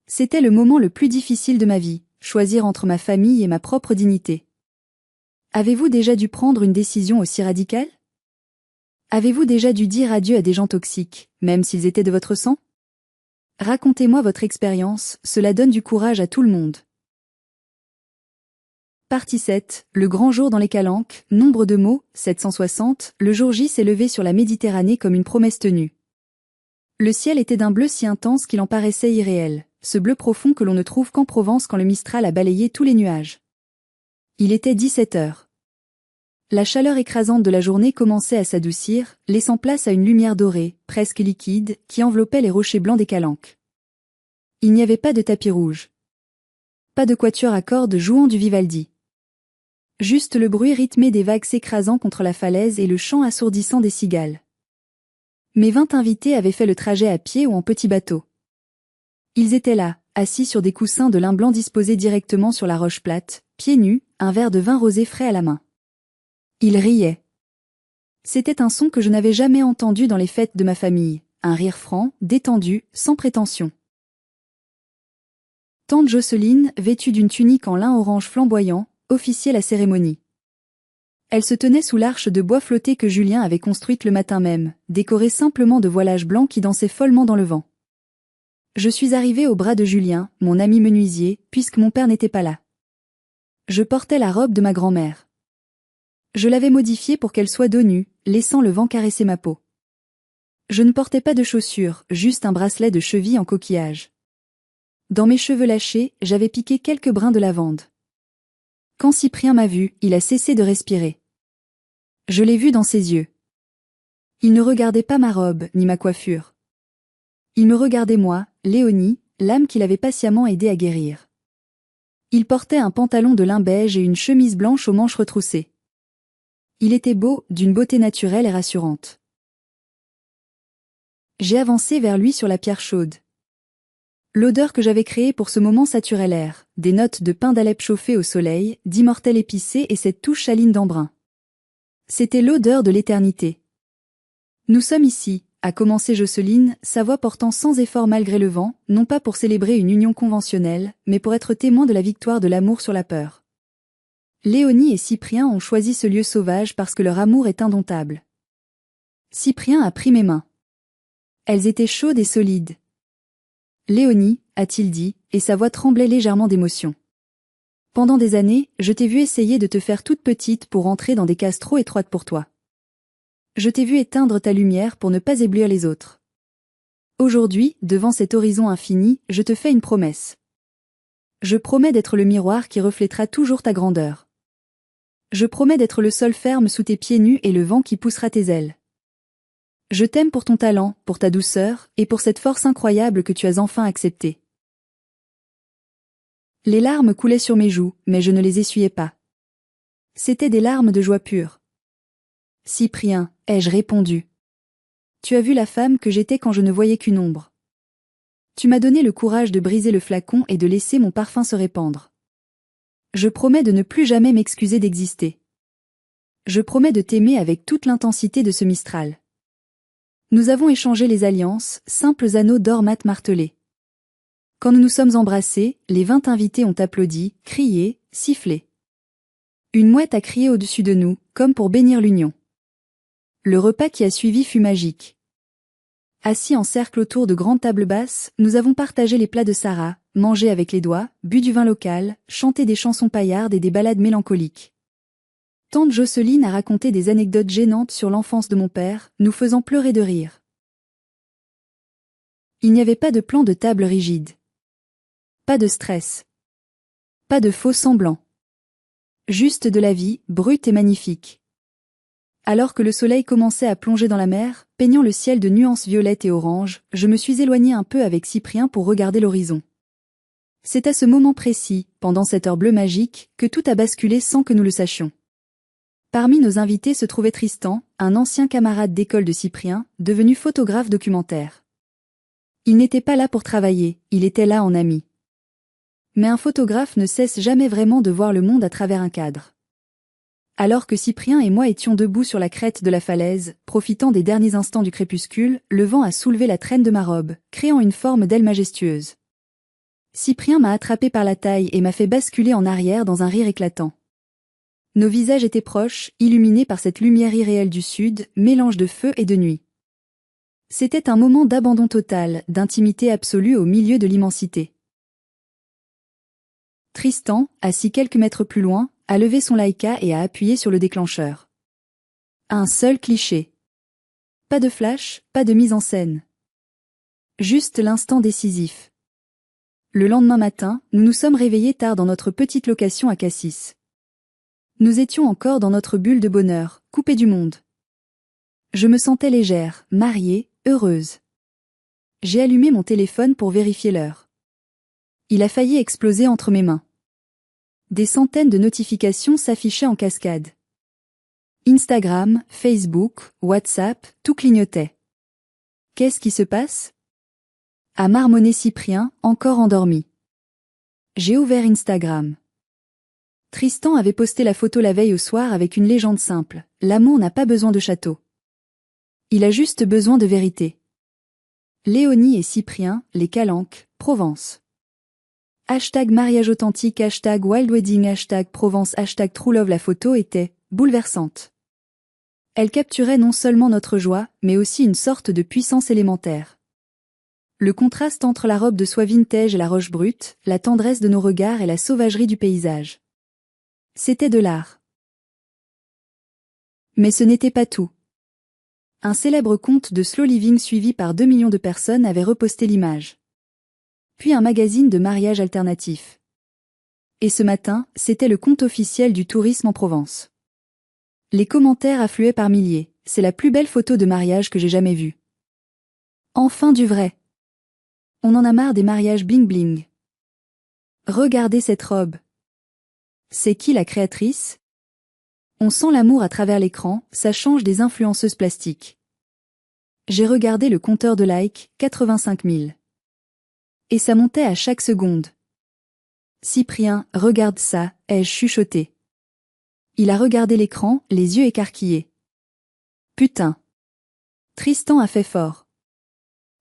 A: C'était le moment le plus difficile de ma vie, choisir entre ma famille et ma propre dignité. Avez-vous déjà dû prendre une décision aussi radicale? Avez-vous déjà dû dire adieu à des gens toxiques, même s'ils étaient de votre sang? Racontez-moi votre expérience, cela donne du courage à tout le monde. Partie 7, le grand jour dans les Calanques, nombre de mots, 760, le jour J s'est levé sur la Méditerranée comme une promesse tenue. Le ciel était d'un bleu si intense qu'il en paraissait irréel, ce bleu profond que l'on ne trouve qu'en Provence quand le Mistral a balayé tous les nuages. Il était 17 heures. La chaleur écrasante de la journée commençait à s'adoucir, laissant place à une lumière dorée, presque liquide, qui enveloppait les rochers blancs des Calanques. Il n'y avait pas de tapis rouge. Pas de quatuor à cordes jouant du Vivaldi. Juste le bruit rythmé des vagues s'écrasant contre la falaise et le chant assourdissant des cigales. Mes 20 invités avaient fait le trajet à pied ou en petit bateau. Ils étaient là, assis sur des coussins de lin blanc disposés directement sur la roche plate, pieds nus, un verre de vin rosé frais à la main. Ils riaient. C'était un son que je n'avais jamais entendu dans les fêtes de ma famille, un rire franc, détendu, sans prétention. Tante Jocelyne, vêtue d'une tunique en lin orange flamboyant, officiait la cérémonie. Elle se tenait sous l'arche de bois flotté que Julien avait construite le matin même, décorée simplement de voilages blancs qui dansaient follement dans le vent. Je suis arrivée au bras de Julien, mon ami menuisier, puisque mon père n'était pas là. Je portais la robe de ma grand-mère. Je l'avais modifiée pour qu'elle soit dos nu, laissant le vent caresser ma peau. Je ne portais pas de chaussures, juste un bracelet de cheville en coquillage. Dans mes cheveux lâchés, j'avais piqué quelques brins de lavande. Quand Cyprien m'a vu, il a cessé de respirer. Je l'ai vu dans ses yeux. Il ne regardait pas ma robe, ni ma coiffure. Il me regardait moi, Léonie, l'âme qu'il avait patiemment aidé à guérir. Il portait un pantalon de lin beige et une chemise blanche aux manches retroussées. Il était beau, d'une beauté naturelle et rassurante. J'ai avancé vers lui sur la pierre chaude. L'odeur que j'avais créée pour ce moment saturait l'air, des notes de pain d'Alep chauffé au soleil, d'immortel épicé et cette touche saline d'embrun. C'était l'odeur de l'éternité. Nous sommes ici, a commencé Jocelyne, sa voix portant sans effort malgré le vent, non pas pour célébrer une union conventionnelle, mais pour être témoin de la victoire de l'amour sur la peur. Léonie et Cyprien ont choisi ce lieu sauvage parce que leur amour est indomptable. Cyprien a pris mes mains. Elles étaient chaudes et solides. Léonie, a-t-il dit, et sa voix tremblait légèrement d'émotion. Pendant des années, je t'ai vu essayer de te faire toute petite pour entrer dans des cases trop étroites pour toi. Je t'ai vu éteindre ta lumière pour ne pas éblouir les autres. Aujourd'hui, devant cet horizon infini, je te fais une promesse. Je promets d'être le miroir qui reflètera toujours ta grandeur. Je promets d'être le sol ferme sous tes pieds nus et le vent qui poussera tes ailes. Je t'aime pour ton talent, pour ta douceur, et pour cette force incroyable que tu as enfin acceptée. Les larmes coulaient sur mes joues, mais je ne les essuyais pas. C'étaient des larmes de joie pure. Cyprien, ai-je répondu. Tu as vu la femme que j'étais quand je ne voyais qu'une ombre. Tu m'as donné le courage de briser le flacon et de laisser mon parfum se répandre. Je promets de ne plus jamais m'excuser d'exister. Je promets de t'aimer avec toute l'intensité de ce Mistral. Nous avons échangé les alliances, simples anneaux d'or mat martelés. Quand nous nous sommes embrassés, les 20 invités ont applaudi, crié, sifflé. Une mouette a crié au-dessus de nous, comme pour bénir l'union. Le repas qui a suivi fut magique. Assis en cercle autour de grandes tables basses, nous avons partagé les plats de Sarah, mangé avec les doigts, bu du vin local, chanté des chansons paillardes et des ballades mélancoliques. Tante Jocelyne a raconté des anecdotes gênantes sur l'enfance de mon père, nous faisant pleurer de rire. Il n'y avait pas de plan de table rigide. Pas de stress. Pas de faux semblants. Juste de la vie, brute et magnifique. Alors que le soleil commençait à plonger dans la mer, peignant le ciel de nuances violettes et oranges, je me suis éloignée un peu avec Cyprien pour regarder l'horizon. C'est à ce moment précis, pendant cette heure bleue magique, que tout a basculé sans que nous le sachions. Parmi nos invités se trouvait Tristan, un ancien camarade d'école de Cyprien, devenu photographe documentaire. Il n'était pas là pour travailler, il était là en ami. Mais un photographe ne cesse jamais vraiment de voir le monde à travers un cadre. Alors que Cyprien et moi étions debout sur la crête de la falaise, profitant des derniers instants du crépuscule, le vent a soulevé la traîne de ma robe, créant une forme d'aile majestueuse. Cyprien m'a attrapé par la taille et m'a fait basculer en arrière dans un rire éclatant. Nos visages étaient proches, illuminés par cette lumière irréelle du sud, mélange de feu et de nuit. C'était un moment d'abandon total, d'intimité absolue au milieu de l'immensité. Tristan, assis quelques mètres plus loin, a levé son Leica et a appuyé sur le déclencheur. Un seul cliché. Pas de flash, pas de mise en scène. Juste l'instant décisif. Le lendemain matin, nous nous sommes réveillés tard dans notre petite location à Cassis. Nous étions encore dans notre bulle de bonheur, coupés du monde. Je me sentais légère, mariée, heureuse. J'ai allumé mon téléphone pour vérifier l'heure. Il a failli exploser entre mes mains. Des centaines de notifications s'affichaient en cascade. Instagram, Facebook, WhatsApp, tout clignotait. Qu'est-ce qui se passe ? A marmonné Cyprien, encore endormi. J'ai ouvert Instagram. Tristan avait posté la photo la veille au soir avec une légende simple. L'amour n'a pas besoin de château. Il a juste besoin de vérité. Léonie et Cyprien, les Calanques, Provence. Hashtag mariage authentique, hashtag wild wedding, hashtag Provence, hashtag true love. La photo était bouleversante. Elle capturait non seulement notre joie, mais aussi une sorte de puissance élémentaire. Le contraste entre la robe de soie vintage et la roche brute, la tendresse de nos regards et la sauvagerie du paysage. C'était de l'art. Mais ce n'était pas tout. Un célèbre compte de slow living suivi par 2 millions de personnes avait reposté l'image. Puis un magazine de mariage alternatif. Et ce matin, c'était le compte officiel du tourisme en Provence. Les commentaires affluaient par milliers. C'est la plus belle photo de mariage que j'ai jamais vue. Enfin du vrai. On en a marre des mariages bling-bling. Regardez cette robe. C'est qui la créatrice ? On sent l'amour à travers l'écran, ça change des influenceuses plastiques. J'ai regardé le compteur de likes, 85 000. Et ça montait à chaque seconde. Cyprien, regarde ça, ai-je chuchoté. Il a regardé l'écran, les yeux écarquillés. Putain. Tristan a fait fort.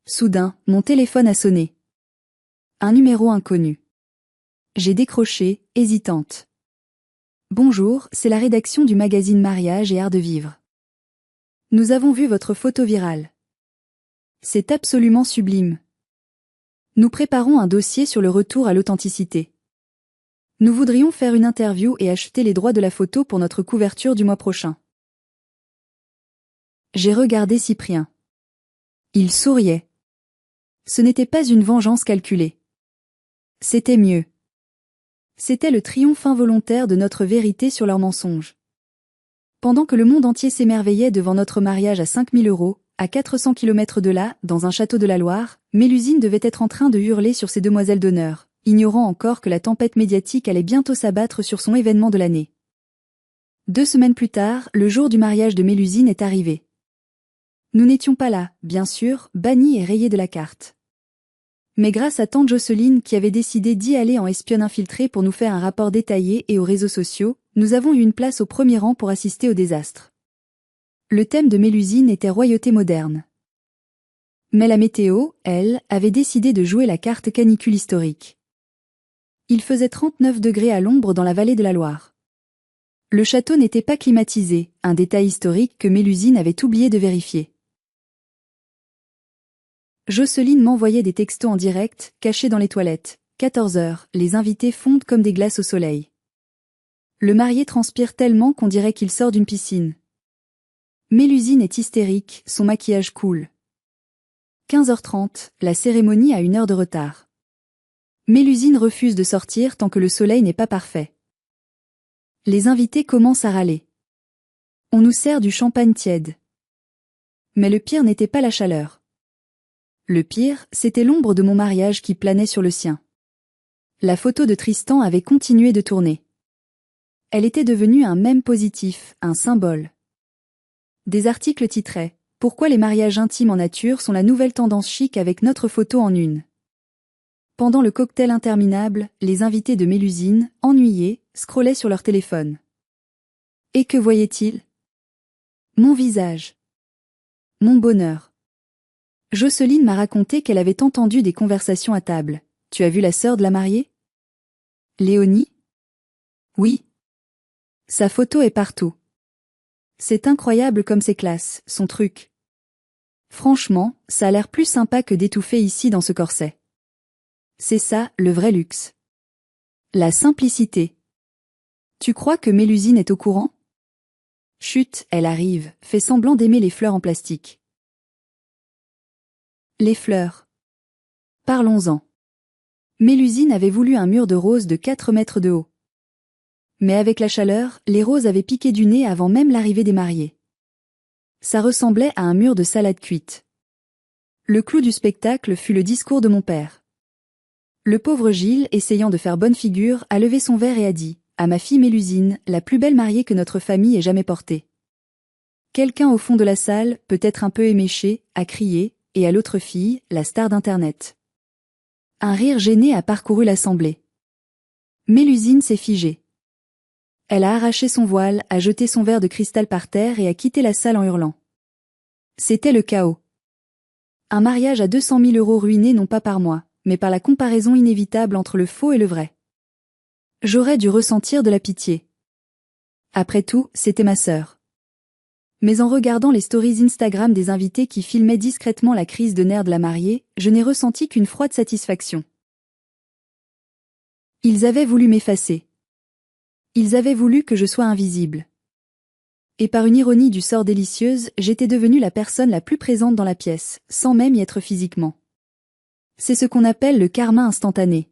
A: Soudain, mon téléphone a sonné. Un numéro inconnu. J'ai décroché, hésitante. Bonjour, c'est la rédaction du magazine Mariage et Art de Vivre. Nous avons vu votre photo virale. C'est absolument sublime. Nous préparons un dossier sur le retour à l'authenticité. Nous voudrions faire une interview et acheter les droits de la photo pour notre couverture du mois prochain. J'ai regardé Cyprien. Il souriait. Ce n'était pas une vengeance calculée. C'était mieux. C'était le triomphe involontaire de notre vérité sur leur mensonge. Pendant que le monde entier s'émerveillait devant notre mariage à 5 000 €, à 400 km de là, dans un château de la Loire, Mélusine devait être en train de hurler sur ses demoiselles d'honneur, ignorant encore que la tempête médiatique allait bientôt s'abattre sur son événement de l'année. 2 semaines plus tard, le jour du mariage de Mélusine est arrivé. Nous n'étions pas là, bien sûr, bannis et rayés de la carte. Mais grâce à tante Jocelyne qui avait décidé d'y aller en espionne infiltrée pour nous faire un rapport détaillé et aux réseaux sociaux, nous avons eu une place au premier rang pour assister au désastre. Le thème de Mélusine était royauté moderne. Mais la météo, elle, avait décidé de jouer la carte canicule historique. Il faisait 39 degrés à l'ombre dans la vallée de la Loire. Le château n'était pas climatisé, un détail historique que Mélusine avait oublié de vérifier. Jocelyne m'envoyait des textos en direct, cachés dans les toilettes. 14 heures, les invités fondent comme des glaces au soleil. Le marié transpire tellement qu'on dirait qu'il sort d'une piscine. Mélusine est hystérique, son maquillage coule. 15h30, la cérémonie a 1 heure de retard. Mélusine refuse de sortir tant que le soleil n'est pas parfait. Les invités commencent à râler. On nous sert du champagne tiède. Mais le pire n'était pas la chaleur. Le pire, c'était l'ombre de mon mariage qui planait sur le sien. La photo de Tristan avait continué de tourner. Elle était devenue un mème positif, un symbole. Des articles titraient « Pourquoi les mariages intimes en nature sont la nouvelle tendance chic avec notre photo en une ». Pendant le cocktail interminable, les invités de Mélusine, ennuyés, scrollaient sur leur téléphone. Et que voyaient-ils? Mon visage. Mon bonheur. Jocelyne m'a raconté qu'elle avait entendu des conversations à table. Tu as vu la sœur de la mariée? Léonie? Oui. Sa photo est partout. C'est incroyable comme c'est classe, son truc. Franchement, ça a l'air plus sympa que d'étouffer ici dans ce corset. C'est ça, le vrai luxe. La simplicité. Tu crois que Mélusine est au courant? Chut, elle arrive, fait semblant d'aimer les fleurs en plastique. Les fleurs. Parlons-en. Mélusine avait voulu un mur de roses de 4 mètres de haut. Mais avec la chaleur, les roses avaient piqué du nez avant même l'arrivée des mariés. Ça ressemblait à un mur de salade cuite. Le clou du spectacle fut le discours de mon père. Le pauvre Gilles, essayant de faire bonne figure, a levé son verre et a dit « À ma fille Mélusine, la plus belle mariée que notre famille ait jamais portée ». Quelqu'un au fond de la salle, peut-être un peu éméché, a crié, et à l'autre fille, la star d'Internet. Un rire gêné a parcouru l'assemblée. Mélusine s'est figée. Elle a arraché son voile, a jeté son verre de cristal par terre et a quitté la salle en hurlant. C'était le chaos. Un mariage à 200 000 € ruiné non pas par moi, mais par la comparaison inévitable entre le faux et le vrai. J'aurais dû ressentir de la pitié. Après tout, c'était ma sœur. Mais en regardant les stories Instagram des invités qui filmaient discrètement la crise de nerfs de la mariée, je n'ai ressenti qu'une froide satisfaction. Ils avaient voulu m'effacer. Ils avaient voulu que je sois invisible. Et par une ironie du sort délicieuse, j'étais devenue la personne la plus présente dans la pièce, sans même y être physiquement. C'est ce qu'on appelle le karma instantané.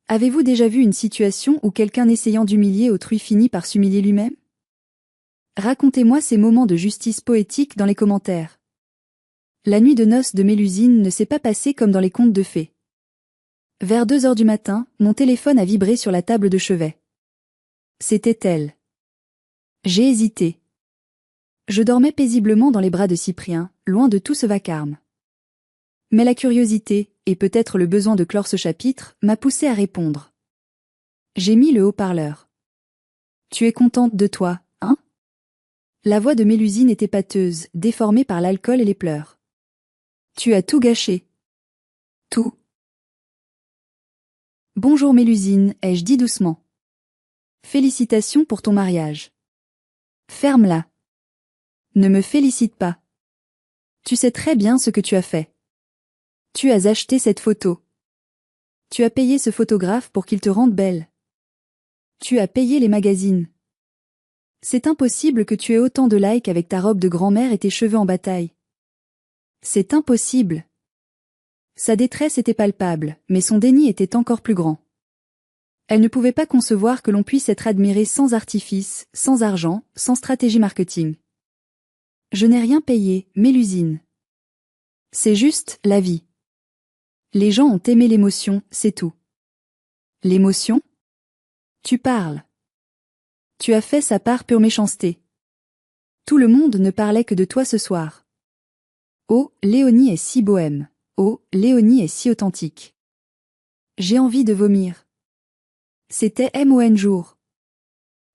A: Avez-vous déjà vu une situation où quelqu'un essayant d'humilier autrui finit par s'humilier lui-même? Racontez-moi ces moments de justice poétique dans les commentaires. La nuit de noces de Mélusine ne s'est pas passée comme dans les contes de fées. Vers 2 heures du matin, mon téléphone a vibré sur la table de chevet. C'était elle. J'ai hésité. Je dormais paisiblement dans les bras de Cyprien, loin de tout ce vacarme. Mais la curiosité, et peut-être le besoin de clore ce chapitre, m'a poussé à répondre. J'ai mis le haut-parleur. Tu es contente de toi, hein? La voix de Mélusine était pâteuse, déformée par l'alcool et les pleurs. Tu as tout gâché. Tout. Bonjour Mélusine, ai-je dit doucement. Félicitations pour ton mariage. Ferme-la. Ne me félicite pas. Tu sais très bien ce que tu as fait. Tu as acheté cette photo. Tu as payé ce photographe pour qu'il te rende belle. Tu as payé les magazines. C'est impossible que tu aies autant de likes avec ta robe de grand-mère et tes cheveux en bataille. C'est impossible. Sa détresse était palpable, mais son déni était encore plus grand. Elle ne pouvait pas concevoir que l'on puisse être admiré sans artifice, sans argent, sans stratégie marketing. Je n'ai rien payé, Mélusine. C'est juste la vie. Les gens ont aimé l'émotion, c'est tout. L'émotion? Tu parles. Tu as fait sa part pure méchanceté. Tout le monde ne parlait que de toi ce soir. Oh, Léonie est si bohème. Oh, Léonie est si authentique. J'ai envie de vomir. C'était MON jour.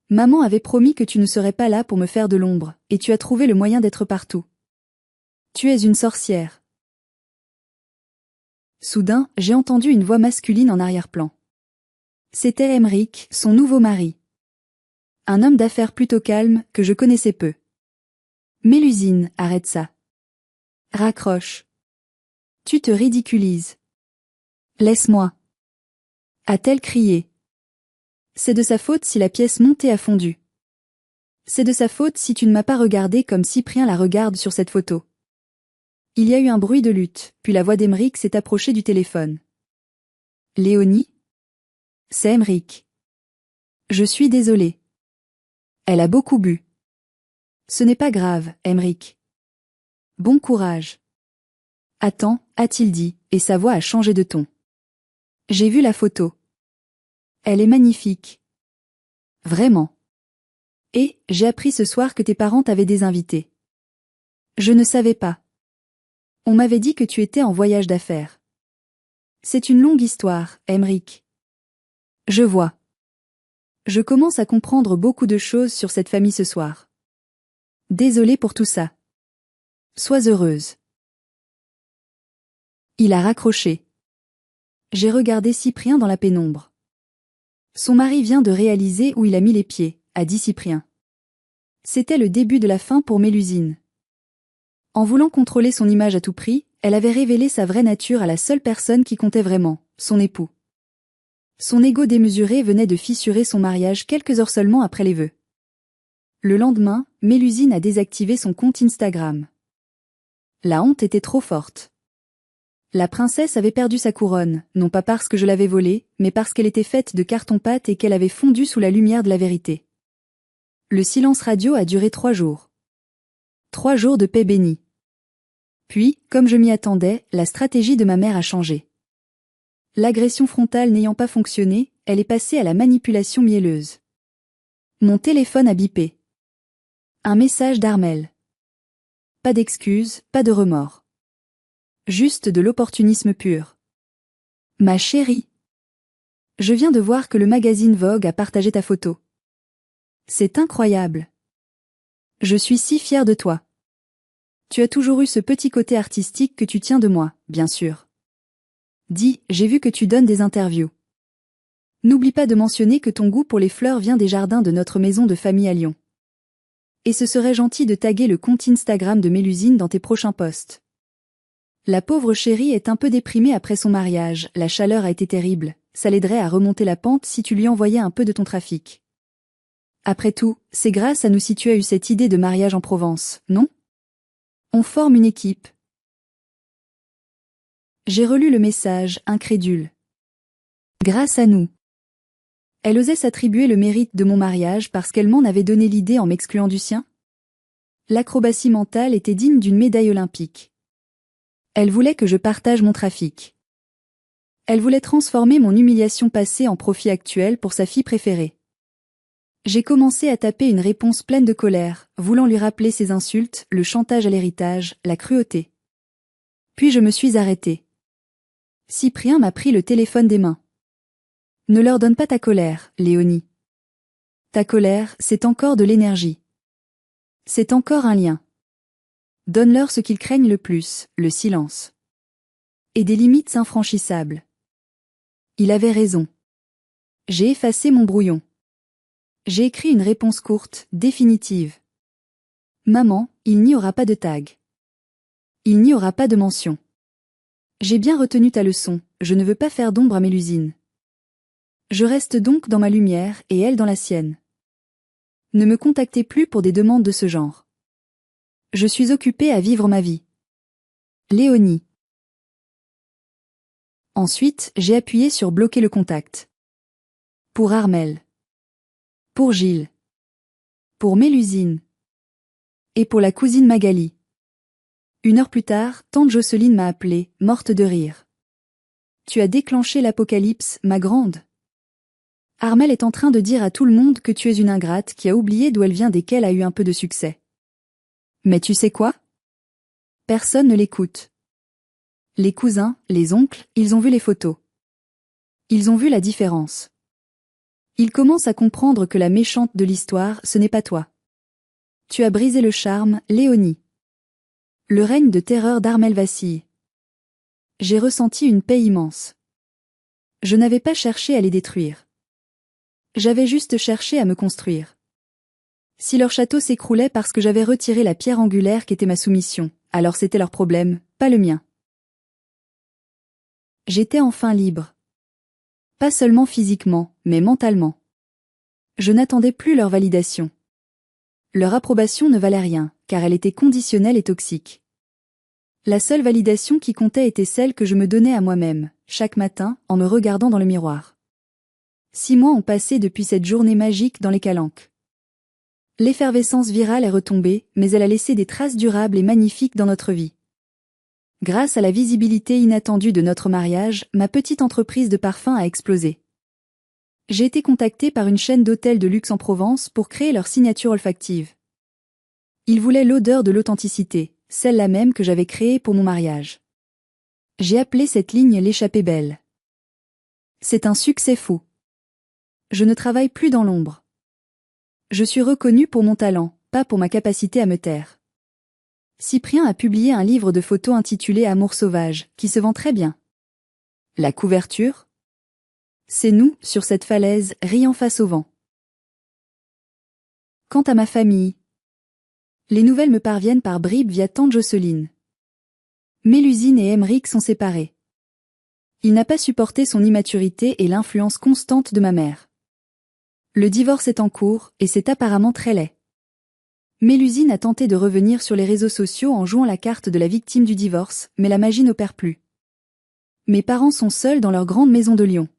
A: Maman avait promis que tu ne serais pas là pour me faire de l'ombre, et tu as trouvé le moyen d'être partout. Tu es une sorcière. Soudain, j'ai entendu une voix masculine en arrière-plan. C'était Emeric, son nouveau mari. Un homme d'affaires plutôt calme, que je connaissais peu. Mélusine, arrête ça. Raccroche. Tu te ridiculises. Laisse-moi. A-t-elle crié. C'est de sa faute si la pièce montée a fondu. C'est de sa faute si tu ne m'as pas regardé comme Cyprien la regarde sur cette photo. Il y a eu un bruit de lutte, puis la voix d'Emeric s'est approchée du téléphone. Léonie? C'est Emeric. Je suis désolée. Elle a beaucoup bu. Ce n'est pas grave, Emeric. Bon courage. Attends, a-t-il dit, et sa voix a changé de ton. J'ai vu la photo. Elle est magnifique. Vraiment. Et, j'ai appris ce soir que tes parents t'avaient des invités. Je ne savais pas. On m'avait dit que tu étais en voyage d'affaires. C'est une longue histoire, Emeric. Je vois. Je commence à comprendre beaucoup de choses sur cette famille ce soir. Désolée pour tout ça. Sois heureuse. Il a raccroché. J'ai regardé Cyprien dans la pénombre. Son mari vient de réaliser où il a mis les pieds, a dit Cyprien. C'était le début de la fin pour Mélusine. En voulant contrôler son image à tout prix, elle avait révélé sa vraie nature à la seule personne qui comptait vraiment, son époux. Son ego démesuré venait de fissurer son mariage quelques heures seulement après les vœux. Le lendemain, Mélusine a désactivé son compte Instagram. La honte était trop forte. La princesse avait perdu sa couronne, non pas parce que je l'avais volée, mais parce qu'elle était faite de carton-pâte et qu'elle avait fondu sous la lumière de la vérité. Le silence radio a duré 3 jours. 3 jours de paix bénie. Puis, comme je m'y attendais, la stratégie de ma mère a changé. L'agression frontale n'ayant pas fonctionné, elle est passée à la manipulation mielleuse. Mon téléphone a bipé. Un message d'Armel. Pas d'excuses, pas de remords. Juste de l'opportunisme pur. Ma chérie. Je viens de voir que le magazine Vogue a partagé ta photo. C'est incroyable. Je suis si fière de toi. Tu as toujours eu ce petit côté artistique que tu tiens de moi, bien sûr. Dis, j'ai vu que tu donnes des interviews. N'oublie pas de mentionner que ton goût pour les fleurs vient des jardins de notre maison de famille à Lyon. Et ce serait gentil de taguer le compte Instagram de Mélusine dans tes prochains posts. La pauvre chérie est un peu déprimée après son mariage, la chaleur a été terrible, ça l'aiderait à remonter la pente si tu lui envoyais un peu de ton trafic. Après tout, c'est grâce à nous si tu as eu cette idée de mariage en Provence, non? On forme une équipe. J'ai relu le message, incrédule. Grâce à nous. Elle osait s'attribuer le mérite de mon mariage parce qu'elle m'en avait donné l'idée en m'excluant du sien? L'acrobatie mentale était digne d'une médaille olympique. Elle voulait que je partage mon trafic. Elle voulait transformer mon humiliation passée en profit actuel pour sa fille préférée. J'ai commencé à taper une réponse pleine de colère, voulant lui rappeler ses insultes, le chantage à l'héritage, la cruauté. Puis je me suis arrêtée. Cyprien m'a pris le téléphone des mains. Ne leur donne pas ta colère, Léonie. Ta colère, c'est encore de l'énergie. C'est encore un lien. Donne-leur ce qu'ils craignent le plus, le silence. Et des limites infranchissables. Il avait raison. J'ai effacé mon brouillon. J'ai écrit une réponse courte, définitive. Maman, il n'y aura pas de tag. Il n'y aura pas de mention. J'ai bien retenu ta leçon, je ne veux pas faire d'ombre à Mélusine. Je reste donc dans ma lumière et elle dans la sienne. Ne me contactez plus pour des demandes de ce genre. Je suis occupée à vivre ma vie. Léonie. Ensuite, j'ai appuyé sur bloquer le contact. Pour Armel. Pour Gilles. Pour Mélusine. Et pour la cousine Magali. 1 heure plus tard, tante Jocelyne m'a appelée, morte de rire. Tu as déclenché l'apocalypse, ma grande. Armel est en train de dire à tout le monde que tu es une ingrate qui a oublié d'où elle vient dès qu'elle a eu un peu de succès. Mais tu sais quoi? Personne ne l'écoute. Les cousins, les oncles, ils ont vu les photos. Ils ont vu la différence. Ils commencent à comprendre que la méchante de l'histoire, ce n'est pas toi. Tu as brisé le charme, Léonie. Le règne de terreur d'Armel vacille. J'ai ressenti une paix immense. Je n'avais pas cherché à les détruire. J'avais juste cherché à me construire. Si leur château s'écroulait parce que j'avais retiré la pierre angulaire qu'était ma soumission, alors c'était leur problème, pas le mien. J'étais enfin libre. Pas seulement physiquement, mais mentalement. Je n'attendais plus leur validation. Leur approbation ne valait rien, car elle était conditionnelle et toxique. La seule validation qui comptait était celle que je me donnais à moi-même, chaque matin, en me regardant dans le miroir. 6 mois ont passé depuis cette journée magique dans les Calanques. L'effervescence virale est retombée, mais elle a laissé des traces durables et magnifiques dans notre vie. Grâce à la visibilité inattendue de notre mariage, ma petite entreprise de parfums a explosé. J'ai été contactée par une chaîne d'hôtels de luxe en Provence pour créer leur signature olfactive. Ils voulaient l'odeur de l'authenticité, celle-là même que j'avais créée pour mon mariage. J'ai appelé cette ligne l'échappée belle. C'est un succès fou. Je ne travaille plus dans l'ombre. Je suis reconnue pour mon talent, pas pour ma capacité à me taire. Cyprien a publié un livre de photos intitulé Amour sauvage, qui se vend très bien. La couverture? C'est nous, sur cette falaise, riant face au vent. Quant à ma famille, les nouvelles me parviennent par bribes via tante Jocelyne. Mélusine et Emeric sont séparés. Il n'a pas supporté son immaturité et l'influence constante de ma mère. Le divorce est en cours, et c'est apparemment très laid. Mélusine a tenté de revenir sur les réseaux sociaux en jouant la carte de la victime du divorce, mais la magie n'opère plus. Mes parents sont seuls dans leur grande maison de Lyon.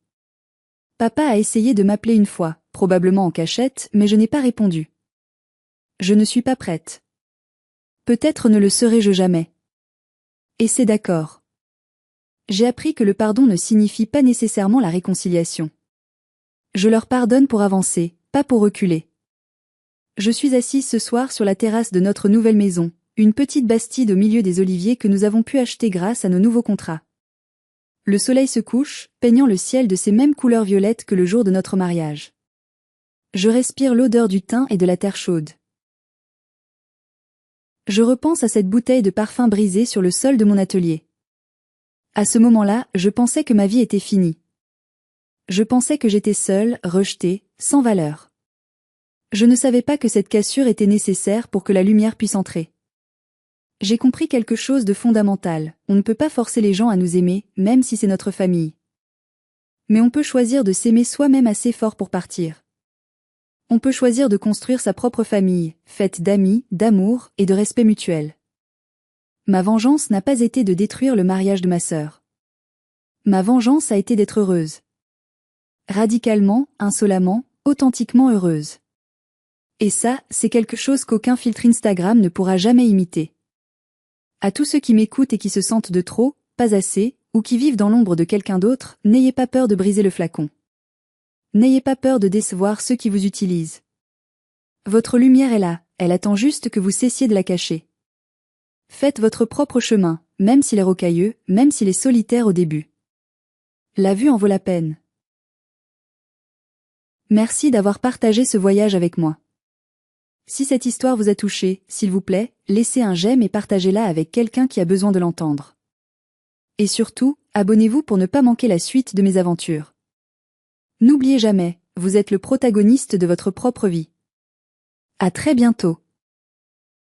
A: Papa a essayé de m'appeler une fois, probablement en cachette, mais je n'ai pas répondu. Je ne suis pas prête. Peut-être ne le serai-je jamais. Et c'est d'accord. J'ai appris que le pardon ne signifie pas nécessairement la réconciliation. Je leur pardonne pour avancer, pas pour reculer. Je suis assise ce soir sur la terrasse de notre nouvelle maison, une petite bastide au milieu des oliviers que nous avons pu acheter grâce à nos nouveaux contrats. Le soleil se couche, peignant le ciel de ces mêmes couleurs violettes que le jour de notre mariage. Je respire l'odeur du thym et de la terre chaude. Je repense à cette bouteille de parfum brisée sur le sol de mon atelier. À ce moment-là, je pensais que ma vie était finie. Je pensais que j'étais seule, rejetée, sans valeur. Je ne savais pas que cette cassure était nécessaire pour que la lumière puisse entrer. J'ai compris quelque chose de fondamental, on ne peut pas forcer les gens à nous aimer, même si c'est notre famille. Mais on peut choisir de s'aimer soi-même assez fort pour partir. On peut choisir de construire sa propre famille, faite d'amis, d'amour et de respect mutuel. Ma vengeance n'a pas été de détruire le mariage de ma sœur. Ma vengeance a été d'être heureuse. Radicalement, insolemment, authentiquement heureuse. Et ça, c'est quelque chose qu'aucun filtre Instagram ne pourra jamais imiter. À tous ceux qui m'écoutent et qui se sentent de trop, pas assez, ou qui vivent dans l'ombre de quelqu'un d'autre, n'ayez pas peur de briser le flacon. N'ayez pas peur de décevoir ceux qui vous utilisent. Votre lumière est là, elle attend juste que vous cessiez de la cacher. Faites votre propre chemin, même s'il est rocailleux, même s'il est solitaire au début. La vue en vaut la peine. Merci d'avoir partagé ce voyage avec moi. Si cette histoire vous a touché, s'il vous plaît, laissez un j'aime et partagez-la avec quelqu'un qui a besoin de l'entendre. Et surtout, abonnez-vous pour ne pas manquer la suite de mes aventures. N'oubliez jamais, vous êtes le protagoniste de votre propre vie. À très bientôt.